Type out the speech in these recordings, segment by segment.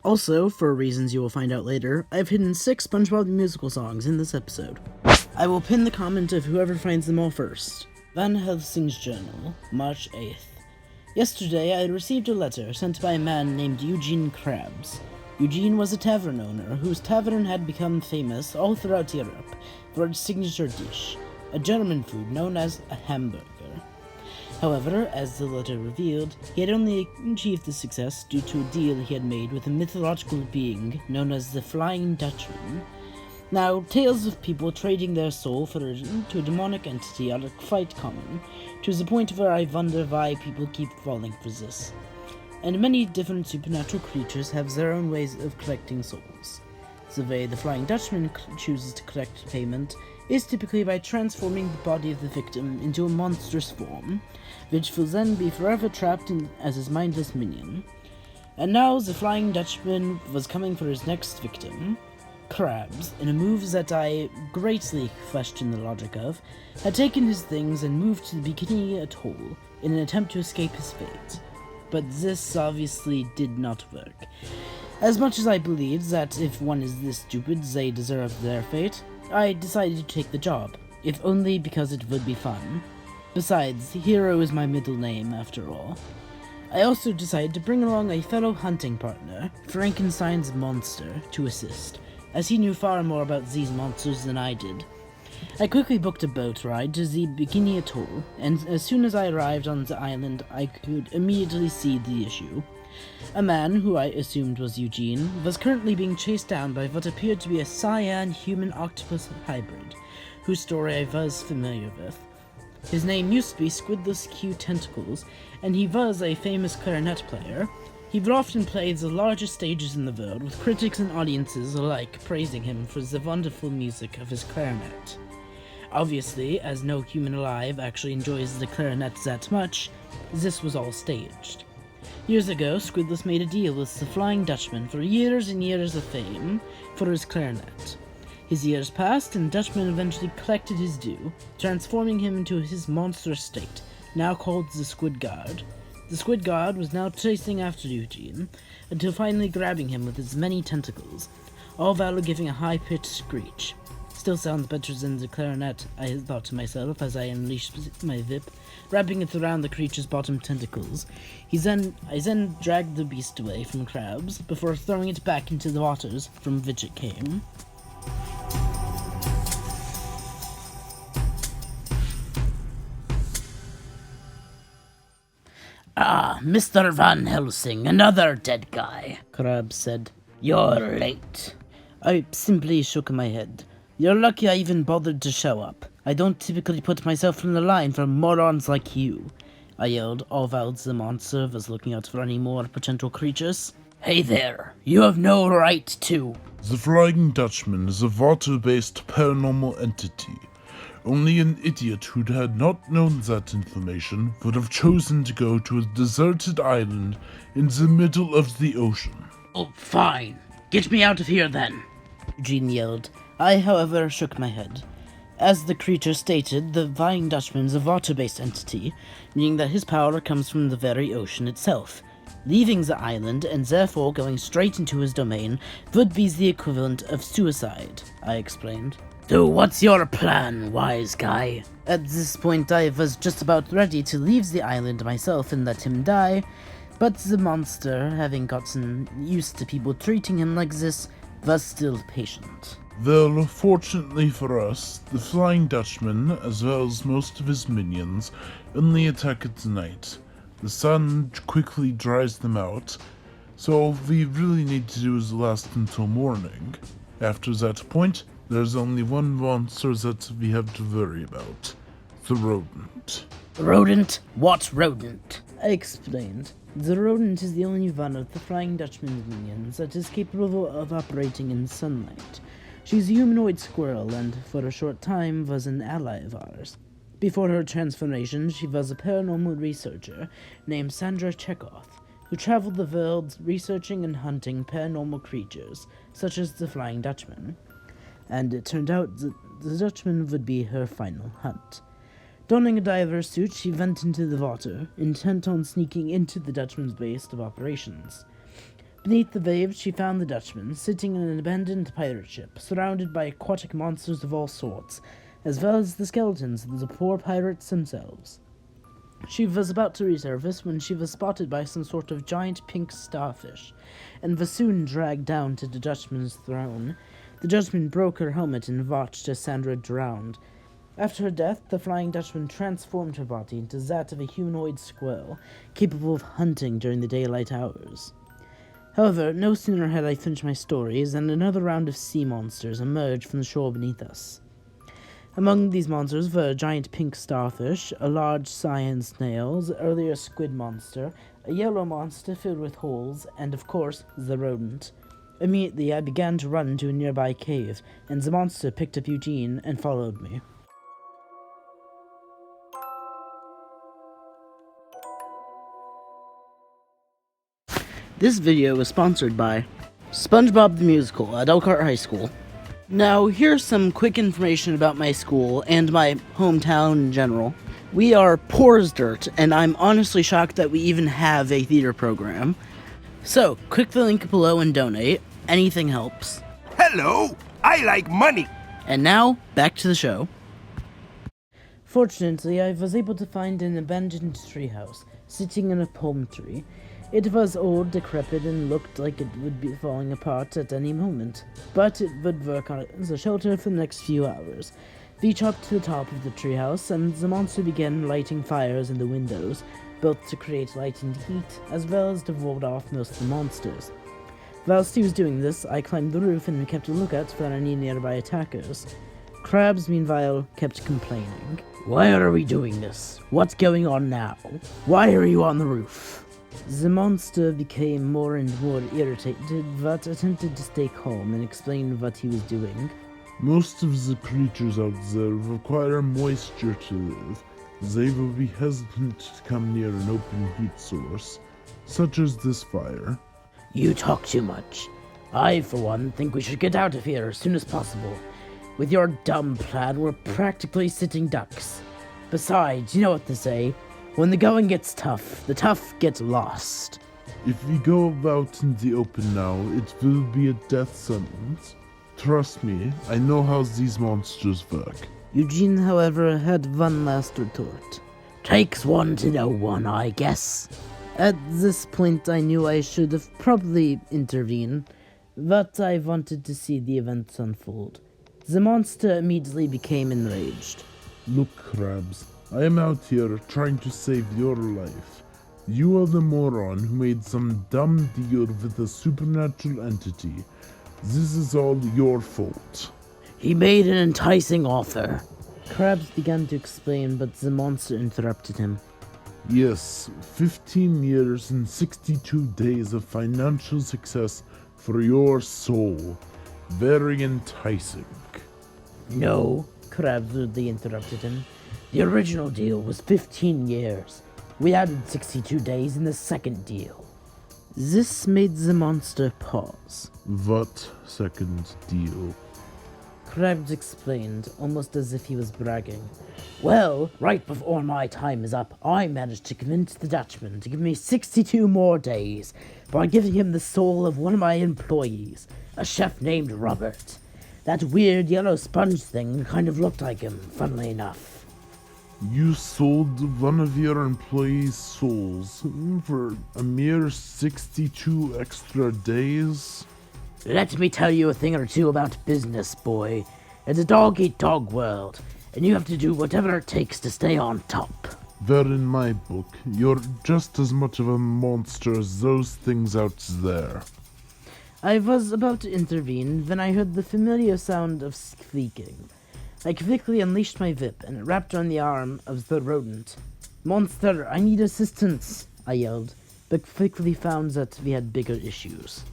Also, for reasons you will find out later, I've hidden 6 SpongeBob musical songs in this episode. I will pin the comment of whoever finds them all first. Van Helsing's Journal, March 8th. Yesterday, I received a letter sent by a man named Eugene Krabs. Eugene was a tavern owner whose tavern had become famous all throughout Europe for its signature dish, a German food known as a hamburger. However, as the letter revealed, he had only achieved this success due to a deal he had made with a mythological being known as the Flying Dutchman. Now, tales of people trading their soul to a demonic entity are quite common, to the point where I wonder why people keep falling for this. And many different supernatural creatures have their own ways of collecting souls. The way the Flying Dutchman chooses to collect payment is typically by transforming the body of the victim into a monstrous form, which will then be forever trapped as his mindless minion. And now the Flying Dutchman was coming for his next victim. Krabs, in a move that I greatly question the logic of, had taken his things and moved to the Bikini Atoll in an attempt to escape his fate. But this obviously did not work. As much as I believed that if one is this stupid, they deserve their fate, I decided to take the job, if only because it would be fun. Besides, Hero is my middle name, after all. I also decided to bring along a fellow hunting partner, Frankenstein's monster, to assist, as he knew far more about these monsters than I did. I quickly booked a boat ride to the Bikini Atoll, and as soon as I arrived on the island, I could immediately see the issue. A man, who I assumed was Eugene, was currently being chased down by what appeared to be a cyan human-octopus hybrid, whose story I was familiar with. His name used to be Squidless Q Tentacles, and he was a famous clarinet player. He would often play the largest stages in the world, with critics and audiences alike praising him for the wonderful music of his clarinet. Obviously, as no human alive actually enjoys the clarinet that much, this was all staged. Years ago, Squidless made a deal with the Flying Dutchman for years and years of fame for his clarinet. His years passed, and Dutchman eventually collected his due, transforming him into his monstrous state, now called the Squid God. The Squid God was now chasing after Eugene, until finally grabbing him with his many tentacles, all while giving a high-pitched screech. Still sounds better than the clarinet, I thought to myself as I unleashed my whip, wrapping it around the creature's bottom tentacles. I then dragged the beast away from Krabs, before throwing it back into the waters from which it came. Ah, Mr. Van Helsing, another dead guy, Krabs said. You're late. I simply shook my head. You're lucky I even bothered to show up. I don't typically put myself on the line for morons like you, I yelled, all while the monster was looking out for any more potential creatures. Hey there, you have no right to. The Flying Dutchman is a water-based paranormal entity. Only an idiot who had not known that information would have chosen to go to a deserted island in the middle of the ocean. Oh, fine. Get me out of here then, Eugene yelled. I, however, shook my head. As the creature stated, the Flying Dutchman is a water-based entity, meaning that his power comes from the very ocean itself. Leaving the island, and therefore going straight into his domain, would be the equivalent of suicide, I explained. So what's your plan, wise guy? At this point, I was just about ready to leave the island myself and let him die, but the monster, having gotten used to people treating him like this, was still patient. Well, fortunately for us, the Flying Dutchman, as well as most of his minions, only attack at night. The sun quickly dries them out, so all we really need to do is last until morning. After that point, there's only one monster that we have to worry about. The rodent. Rodent? What rodent? I explained. The rodent is the only one of the Flying Dutchman's minions that is capable of operating in sunlight. She's a humanoid squirrel and, for a short time, was an ally of ours. Before her transformation, she was a paranormal researcher named Sandra Chekhov, who traveled the world researching and hunting paranormal creatures, such as the Flying Dutchman. And it turned out that the Dutchman would be her final hunt. Donning a diver's suit, she went into the water, intent on sneaking into the Dutchman's base of operations. Beneath the waves, she found the Dutchman, sitting in an abandoned pirate ship, surrounded by aquatic monsters of all sorts, as well as the skeletons of the poor pirates themselves. She was about to resurface when she was spotted by some sort of giant pink starfish, and was soon dragged down to the Dutchman's throne. The Dutchman broke her helmet and watched as Sandra drowned. After her death, the Flying Dutchman transformed her body into that of a humanoid squirrel, capable of hunting during the daylight hours. However, no sooner had I finished my stories than another round of sea monsters emerged from the shore beneath us. Among these monsters were a giant pink starfish, a large cyan snail, earlier a squid monster, a yellow monster filled with holes, and of course, the rodent. Immediately, I began to run to a nearby cave, and the monster picked up Eugene and followed me. This video was sponsored by SpongeBob the Musical at Elkhart High School. Now, here's some quick information about my school and my hometown in general. We are poor as dirt, and I'm honestly shocked that we even have a theater program. So, click the link below and donate. Anything helps. Hello, I like money. And now, back to the show. Fortunately, I was able to find an abandoned treehouse, sitting in a palm tree. It was old, decrepit, and looked like it would be falling apart at any moment, but it would work as a shelter for the next few hours. We chopped to the top of the treehouse, and the monster began lighting fires in the windows, both to create light and heat, as well as to ward off most of the monsters. Whilst he was doing this, I climbed the roof and kept a lookout for any nearby attackers. Krabs, meanwhile, kept complaining. Why are we doing this? What's going on now? Why are you on the roof? The monster became more and more irritated, but attempted to stay calm and explained what he was doing. Most of the creatures out there require moisture to live. They will be hesitant to come near an open heat source, such as this fire. You talk too much. I, for one, think we should get out of here as soon as possible. With your dumb plan, we're practically sitting ducks. Besides, you know what they say. When the going gets tough, the tough get lost. If we go out in the open now, it will be a death sentence. Trust me, I know how these monsters work. Eugene, however, had one last retort. Takes one to know one, I guess. At this point, I knew I should have probably intervened, but I wanted to see the events unfold. The monster immediately became enraged. Look, Krabs, I am out here trying to save your life. You are the moron who made some dumb deal with a supernatural entity. This is all your fault. He made an enticing offer. Krabs began to explain, but the monster interrupted him. Yes, 15 years and 62 days of financial success for your soul. Very enticing. No, Krabs rudely interrupted him. the original deal was 15 years. We added 62 days in the second deal. This made the monster pause. What second deal? Krabs explained, almost as if he was bragging. Well, right before my time is up, I managed to convince the Dutchman to give me 62 more days by giving him the soul of one of my employees, a chef named Robert. That weird yellow sponge thing kind of looked like him, funnily enough. You sold one of your employees' souls for a mere 62 extra days? Let me tell you a thing or two about business, boy. It's a dog-eat-dog world, and you have to do whatever it takes to stay on top. Well, in my book, you're just as much of a monster as those things out there. I was about to intervene when I heard the familiar sound of squeaking. I quickly unleashed my whip, and it wrapped around the arm of the rodent. "Monster, I need assistance," I yelled, but quickly found that we had bigger issues.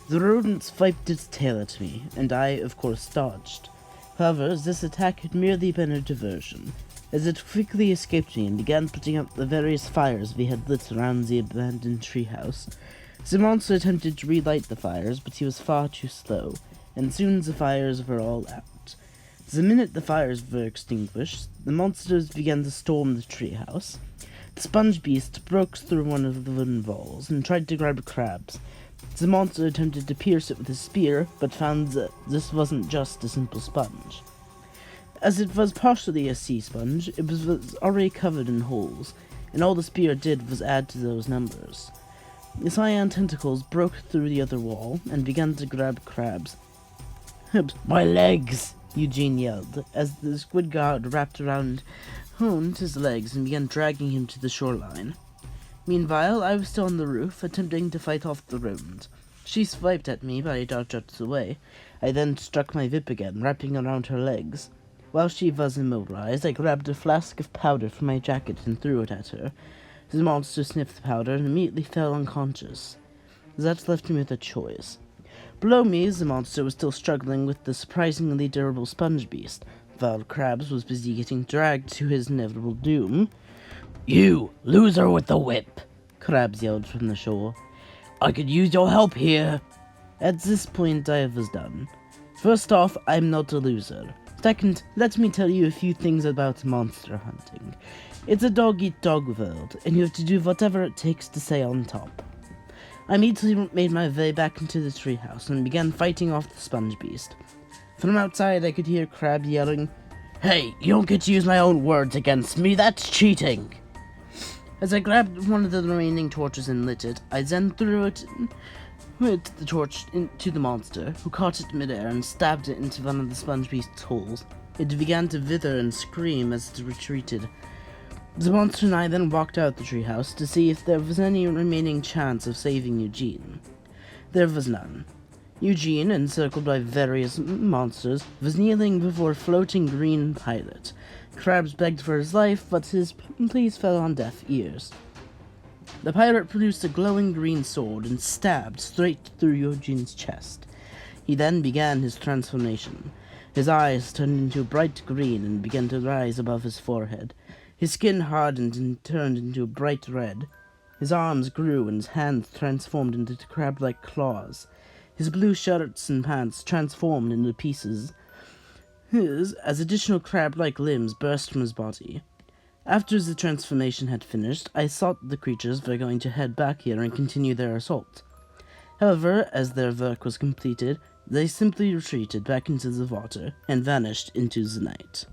The rodent swiped its tail at me, and I, of course, dodged. However, this attack had merely been a diversion, as it quickly escaped me and began putting out the various fires we had lit around the abandoned treehouse. The monster attempted to relight the fires, but he was far too slow, and soon the fires were all out. The minute the fires were extinguished, the monsters began to storm the treehouse. The sponge beast broke through one of the wooden walls and tried to grab Krabs. The monster attempted to pierce it with his spear, but found that this wasn't just a simple sponge. As it was partially a sea sponge, it was already covered in holes, and all the spear did was add to those numbers. The cyan tentacles broke through the other wall and began to grab Krabs. My legs! Eugene yelled, as the squid god wrapped around his legs and began dragging him to the shoreline. Meanwhile, I was still on the roof, attempting to fight off the rodent. She swiped at me, but I dodged out of the way. I then struck my whip again, wrapping around her legs. While she was immobilized, I grabbed a flask of powder from my jacket and threw it at her. The monster sniffed the powder and immediately fell unconscious. That left me with a choice. Below me, the monster was still struggling with the surprisingly durable sponge beast, while Krabs was busy getting dragged to his inevitable doom. You, loser with the whip! Krabs yelled from the shore. I could use your help here! At this point, I was done. First off, I'm not a loser. Second, let me tell you a few things about monster hunting. It's a dog-eat-dog world, and you have to do whatever it takes to stay on top. I immediately made my way back into the treehouse and began fighting off the sponge beast. From outside, I could hear Krab yelling, "Hey, you don't get to use my own words against me, that's cheating!" As I grabbed one of the remaining torches and lit it, I then threw the torch into the monster, who caught it midair and stabbed it into one of the sponge beast's holes. It began to wither and scream as it retreated. The monster and I then walked out the treehouse to see if there was any remaining chance of saving Eugene. There was none. Eugene, encircled by various monsters, was kneeling before a floating green pilot. Krabs begged for his life, but his pleas fell on deaf ears. The pirate produced a glowing green sword and stabbed straight through Eugene's chest. He then began his transformation. His eyes turned into bright green and began to rise above his forehead. His skin hardened and turned into a bright red. His arms grew and his hands transformed into crab-like claws. His blue shirts and pants transformed into pieces as additional crab-like limbs burst from his body. After the transformation had finished, I thought the creatures were going to head back here and continue their assault. However, as their work was completed, they simply retreated back into the water and vanished into the night.